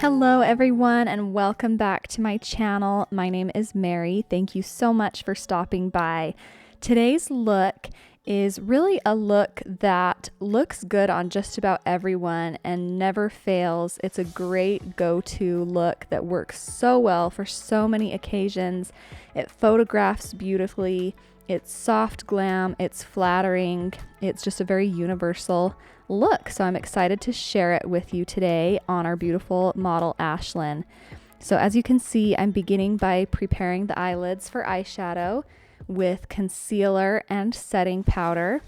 Hello everyone and welcome back to my channel. My name is Mary. Thank you so much for stopping by. Today's look is really a look that looks good on just about everyone and never fails. It's a great go-to look that works so well for so many occasions. It photographs beautifully. It's soft glam, it's flattering, it's just a very universal look. So I'm excited to share it with you today on our beautiful model Ashlyn. So as you can see, I'm beginning by preparing the eyelids for eyeshadow with concealer and setting powder.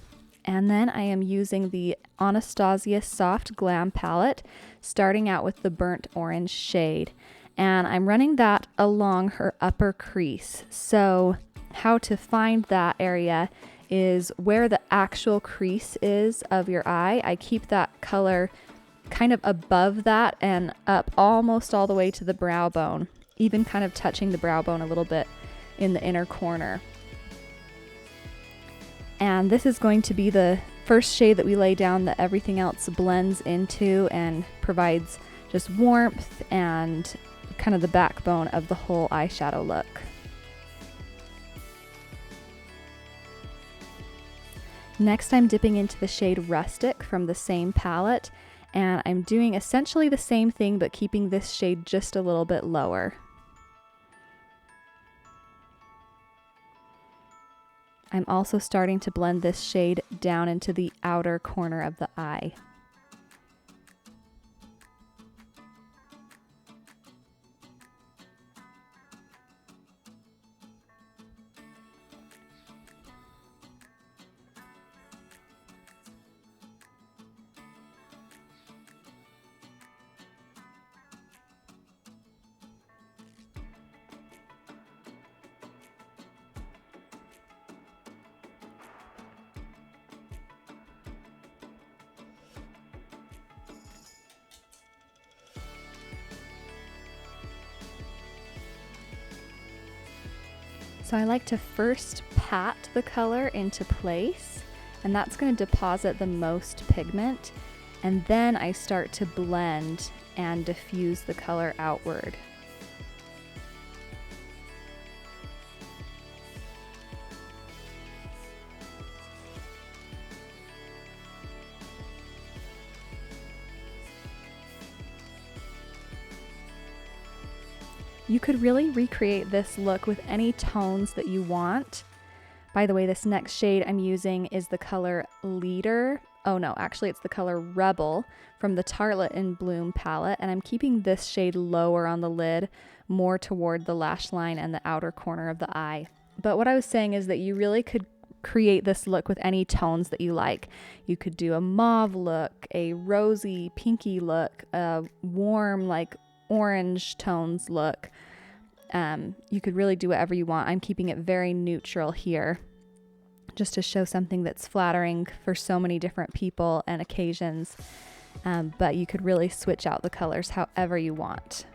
And then I am using the Anastasia Soft Glam palette, starting out with the burnt orange shade. And I'm running that along her upper crease. So how to find that area is where the actual crease is of your eye. I keep that color kind of above that and up almost all the way to the brow bone, even kind of touching the brow bone a little bit in the inner corner. And this is going to be the first shade that we lay down that everything else blends into and provides just warmth and kind of the backbone of the whole eyeshadow look. Next, I'm dipping into the shade Rustic from the same palette, and I'm doing essentially the same thing but keeping this shade just a little bit lower. I'm also starting to blend this shade down into the outer corner of the eye. So I like to first pat the color into place, and that's going to deposit the most pigment, and then I start to blend and diffuse the color outward. You could really recreate this look with any tones that you want. By the way, this next shade I'm using is the color Leader. Oh no, actually it's the color Rebel from the Tartelette in Bloom palette, and I'm keeping this shade lower on the lid, more toward the lash line and the outer corner of the eye. But what I was saying is that you really could create this look with any tones that you like. You could do a mauve look, a rosy, pinky look, a warm, like orange tones look. You could really do whatever you want. I'm keeping it very neutral here just to show something that's flattering for so many different people and occasions, but you could really switch out the colors however you want.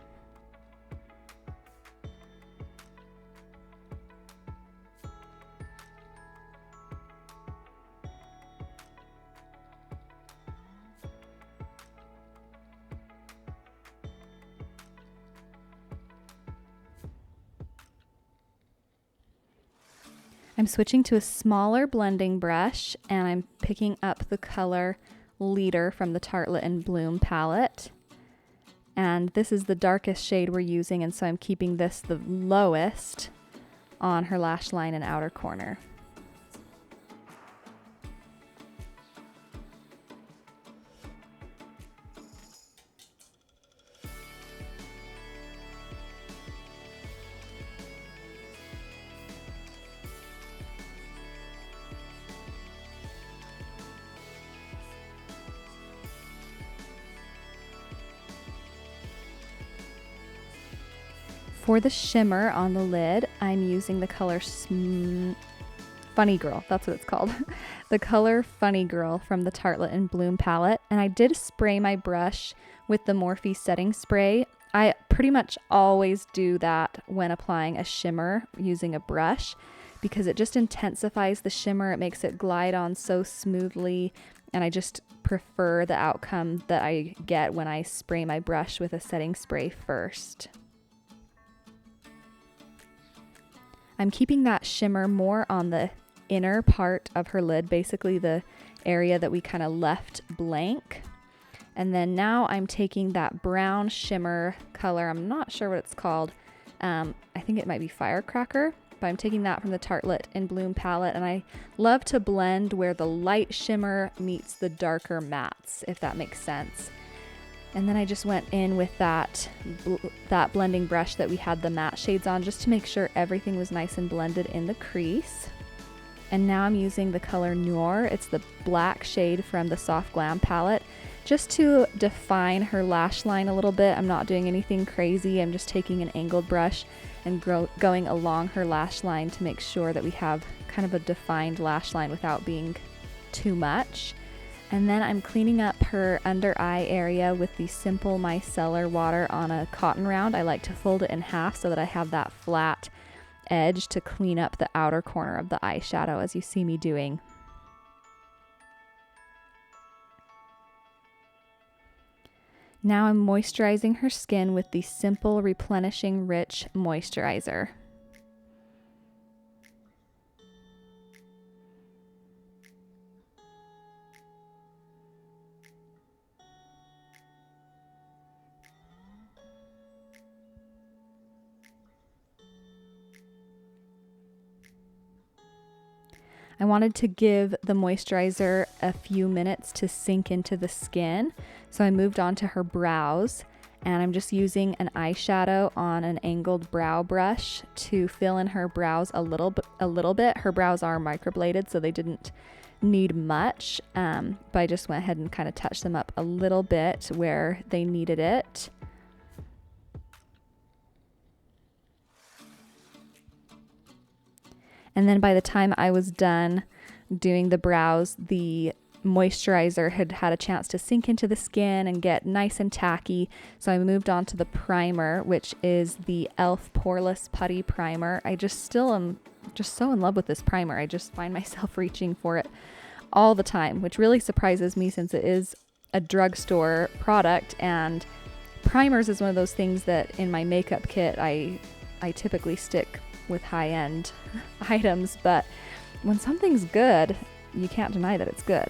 I'm switching to a smaller blending brush, and I'm picking up the color Leader from the Tartelette in Bloom palette. And this is the darkest shade we're using, and so I'm keeping this the lowest on her lash line and outer corner. For the shimmer on the lid, I'm using the color Funny Girl, that's what it's called. The color Funny Girl from the Tartelette in Bloom palette. And I did spray my brush with the Morphe setting spray. I pretty much always do that when applying a shimmer using a brush, because it just intensifies the shimmer. It makes it glide on so smoothly, and I just prefer the outcome that I get when I spray my brush with a setting spray first. I'm keeping that shimmer more on the inner part of her lid, basically the area that we kind of left blank. And then now I'm taking that brown shimmer color. I'm not sure what it's called. I think it might be Firecracker, but I'm taking that from the Tartelette in Bloom palette. And I love to blend where the light shimmer meets the darker mattes, if that makes sense. And then I just went in with that blending brush that we had the matte shades on, just to make sure everything was nice and blended in the crease. And now I'm using the color Noir. It's the black shade from the Soft Glam palette, just to define her lash line a little bit. I'm not doing anything crazy. I'm just taking an angled brush and going along her lash line to make sure that we have kind of a defined lash line without being too much. And then I'm cleaning up her under eye area with the Simple Micellar water on a cotton round. I like to fold it in half so that I have that flat edge to clean up the outer corner of the eyeshadow, as you see me doing. Now I'm moisturizing her skin with the Simple Replenishing Rich Moisturizer. I wanted to give the moisturizer a few minutes to sink into the skin, so I moved on to her brows, and I'm just using an eyeshadow on an angled brow brush to fill in her brows a little bit. Her brows are microbladed, so they didn't need much, but I just went ahead and kind of touched them up a little bit where they needed it. And then by the time I was done doing the brows, the moisturizer had a chance to sink into the skin and get nice and tacky. So I moved on to the primer, which is the e.l.f. Poreless Putty Primer. I still am just so in love with this primer. I just find myself reaching for it all the time, which really surprises me since it is a drugstore product. And primers is one of those things that in my makeup kit, I typically stick with high-end items, but when something's good, you can't deny that it's good.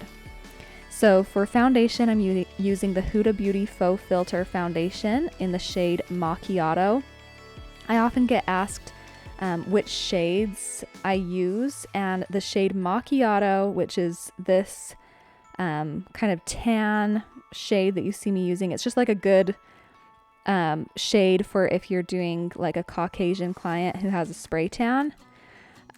So for foundation, I'm using the Huda Beauty Faux Filter foundation in the shade Macchiato. I often get asked which shades I use, and the shade Macchiato, which is this kind of tan shade that you see me using, it's just like a good shade for if you're doing like a Caucasian client who has a spray tan.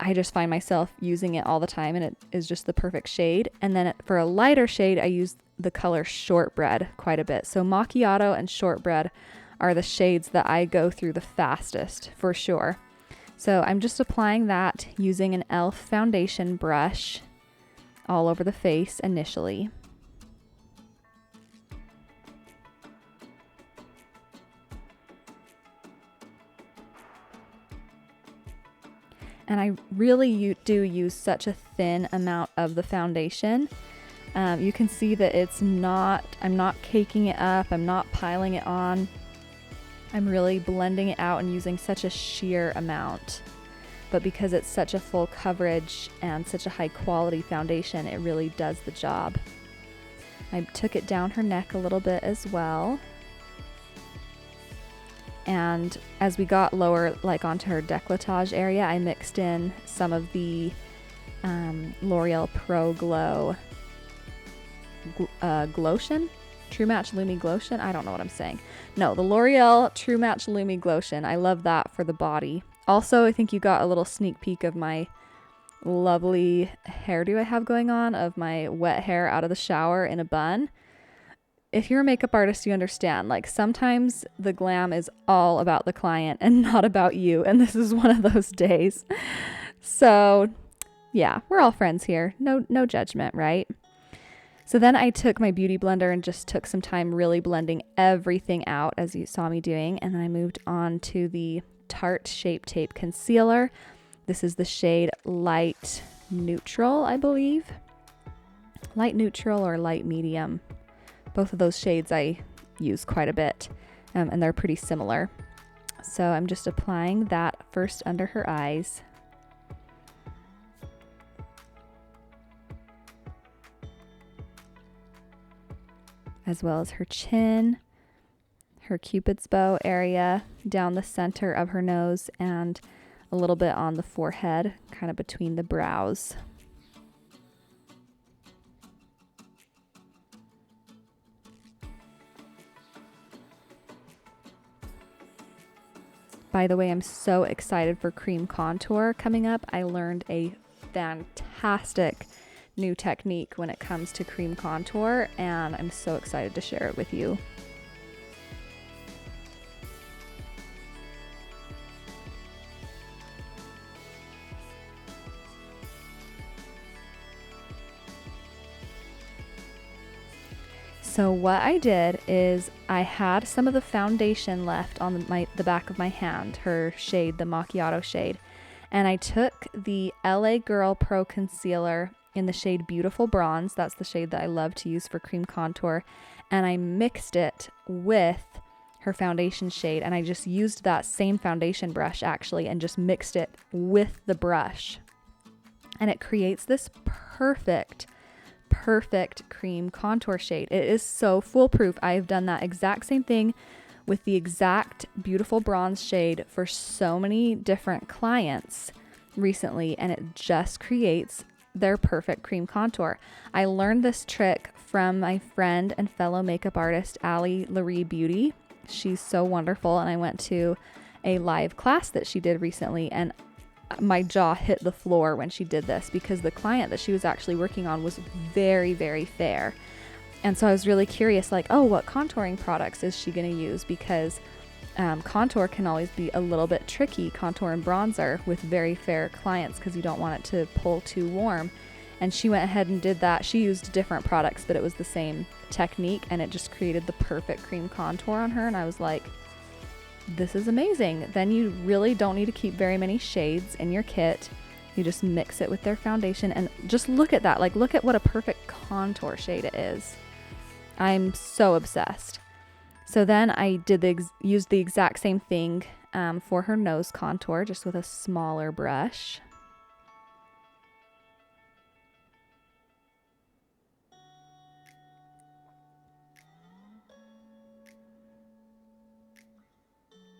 I just find myself using it all the time, and it is just the perfect shade. And then for a lighter shade, I use the color Shortbread quite a bit. So Macchiato and Shortbread are the shades that I go through the fastest for sure. So I'm just applying that using an e.l.f. foundation brush all over the face initially. And I really do use such a thin amount of the foundation. You can see that I'm not caking it up, I'm not piling it on. I'm really blending it out and using such a sheer amount. But because it's such a full coverage and such a high quality foundation, it really does the job. I took it down her neck a little bit as well. And as we got lower, like onto her décolletage area, I mixed in some of the L'Oreal Pro Glow Glotion? True Match Lumi Glotion? I don't know what I'm saying. No, the L'Oreal True Match Lumi Glotion. I love that for the body. Also, I think you got a little sneak peek of my lovely hairdo I have going on, of my wet hair out of the shower in a bun. If you're a makeup artist, you understand, like sometimes the glam is all about the client and not about you. And this is one of those days. So yeah, we're all friends here. No judgment, right? So then I took my beauty blender and just took some time really blending everything out as you saw me doing. And then I moved on to the Tarte Shape Tape Concealer. This is the shade Light Neutral, I believe. light neutral or light medium. Both of those shades I use quite a bit, and they're pretty similar. So I'm just applying that first under her eyes. As well as her chin, her Cupid's bow area, down the center of her nose, and a little bit on the forehead, kind of between the brows. By the way, I'm so excited for cream contour coming up. I learned a fantastic new technique when it comes to cream contour, and I'm so excited to share it with you. So what I did is I had some of the foundation left on the back of my hand, her shade, the Macchiato shade, and I took the LA Girl Pro Concealer in the shade Beautiful Bronze. That's the shade that I love to use for cream contour, and I mixed it with her foundation shade, and I just used that same foundation brush actually and just mixed it with the brush, and it creates this perfect cream contour shade. It is so foolproof. I have done that exact same thing with the exact Beautiful Bronze shade for so many different clients recently, and it just creates their perfect cream contour. I learned this trick from my friend and fellow makeup artist, Allie Laree Beauty. She's so wonderful, and I went to a live class that she did recently, and my jaw hit the floor when she did this because the client that she was actually working on was very, very fair. And so I was really curious, like, oh, what contouring products is she going to use? Because contour can always be a little bit tricky, contour and bronzer, with very fair clients because you don't want it to pull too warm. And she went ahead and did that. She used different products, but it was the same technique, and it just created the perfect cream contour on her. And I was like, this is amazing. Then you really don't need to keep very many shades in your kit. You just mix it with their foundation, and just look at that. Like, look at what a perfect contour shade it is. I'm so obsessed. So then I used the exact same thing for her nose contour, just with a smaller brush.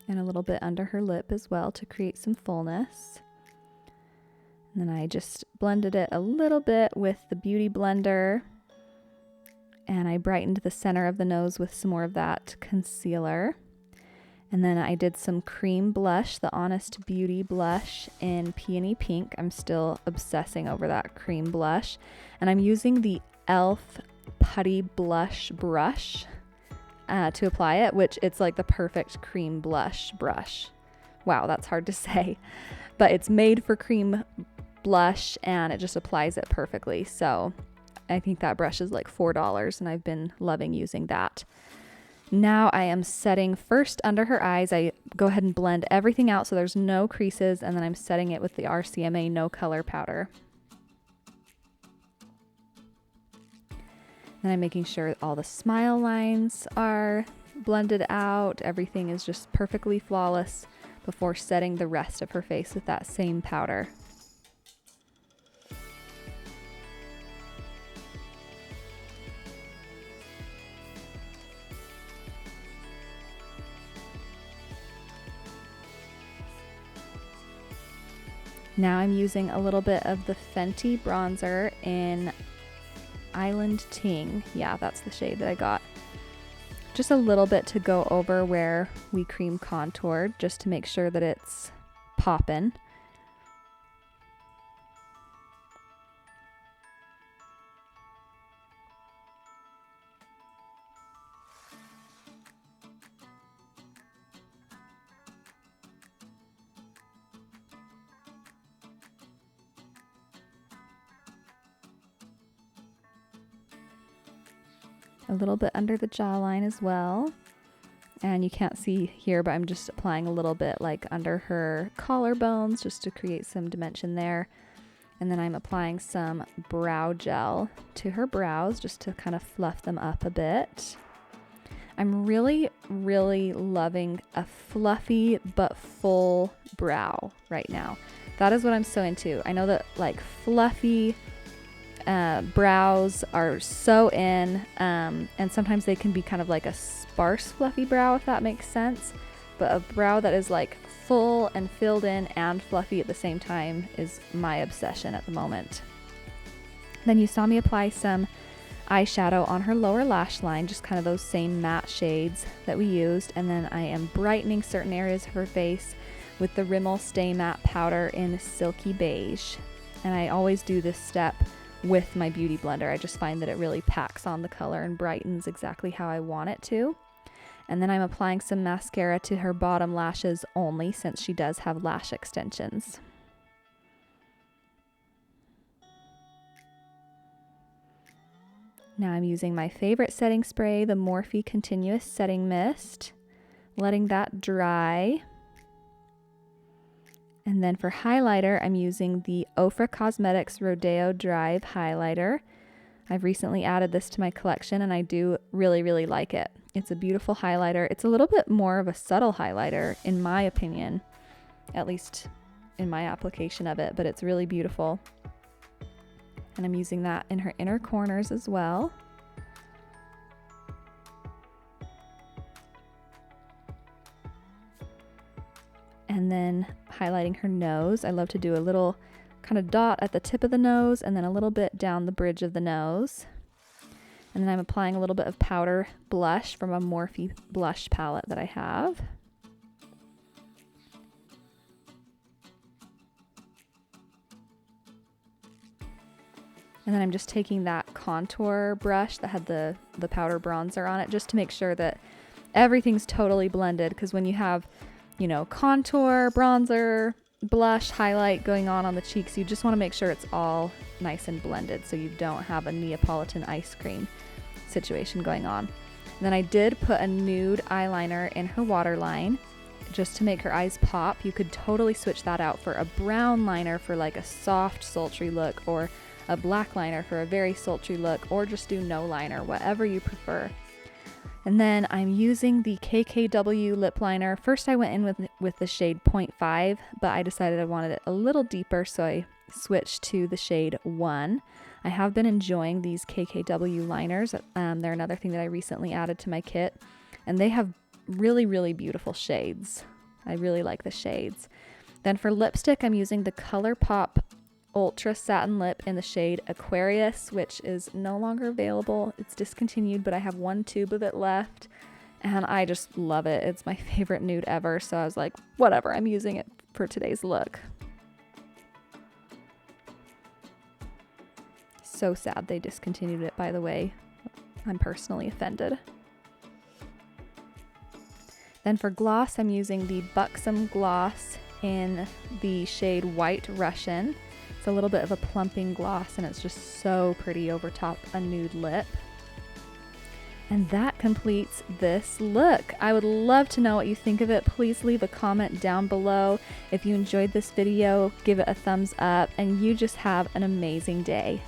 And a little bit under her lip as well to create some fullness. And then I just blended it a little bit with the Beauty Blender. And I brightened the center of the nose with some more of that concealer. And then I did some cream blush, the Honest Beauty blush in Peony Pink. I'm still obsessing over that cream blush. And I'm using the e.l.f. Putty Blush brush to apply it, which it's like the perfect cream blush brush. Wow, that's hard to say. But it's made for cream blush, and it just applies it perfectly. So I think that brush is like $4, and I've been loving using that. Now I am setting first under her eyes. I go ahead and blend everything out so there's no creases, and then I'm setting it with the RCMA No Color powder. Then I'm making sure all the smile lines are blended out. Everything is just perfectly flawless before setting the rest of her face with that same powder. Now I'm using a little bit of the Fenty bronzer in Island Ting. Yeah, that's the shade that I got. Just a little bit to go over where we cream contoured, just to make sure that it's poppin'. A little bit under the jawline as well. And you can't see here, but I'm just applying a little bit like under her collarbones just to create some dimension there. And then I'm applying some brow gel to her brows just to kind of fluff them up a bit. I'm really, really loving a fluffy but full brow right now. That is what I'm so into. I know that like fluffy brows are so in, and sometimes they can be kind of like a sparse fluffy brow, if that makes sense. But a brow that is like full and filled in and fluffy at the same time is my obsession at the moment. Then you saw me apply some eyeshadow on her lower lash line, just kind of those same matte shades that we used. And then I am brightening certain areas of her face with the Rimmel Stay Matte powder in Silky Beige. And I always do this step with my Beauty Blender. I just find that it really packs on the color and brightens exactly how I want it to. And then I'm applying some mascara to her bottom lashes only, since she does have lash extensions. Now I'm using my favorite setting spray, the Morphe Continuous Setting Mist, letting that dry. And then for highlighter, I'm using the Ofra Cosmetics Rodeo Drive highlighter. I've recently added this to my collection and I do really, really like it. It's a beautiful highlighter. It's a little bit more of a subtle highlighter, in my opinion, at least in my application of it, but it's really beautiful. And I'm using that in her inner corners as well. And then highlighting her nose. I love to do a little kind of dot at the tip of the nose and then a little bit down the bridge of the nose. And then I'm applying a little bit of powder blush from a Morphe blush palette that I have. And then I'm just taking that contour brush that had the powder bronzer on it, just to make sure that everything's totally blended. Because when you have, you know, contour, bronzer, blush, highlight going on the cheeks, you just want to make sure it's all nice and blended so you don't have a Neapolitan ice cream situation going on. And then I did put a nude eyeliner in her waterline just to make her eyes pop. You could totally switch that out for a brown liner for like a soft, sultry look, or a black liner for a very sultry look, or just do no liner, whatever you prefer. And then I'm using the KKW lip liner. First I went in with the shade 0.5, but I decided I wanted it a little deeper, so I switched to the shade 1. I have been enjoying these KKW liners. They're another thing that I recently added to my kit, and they have really, really beautiful shades. I really like the shades. Then for lipstick, I'm using the Colourpop Ultra Satin Lip in the shade Aquarius, which is no longer available. It's discontinued, but I have one tube of it left, and I just love it. It's my favorite nude ever, so I was like, whatever, I'm using it for today's look. So sad they discontinued it, by the way. I'm personally offended. Then for gloss, I'm using the Buxom Gloss in the shade White Russian. It's a little bit of a plumping gloss, and it's just so pretty over top a nude lip. And that completes this look. I would love to know what you think of it. Please leave a comment down below. If you enjoyed this video, give it a thumbs up, and you just have an amazing day.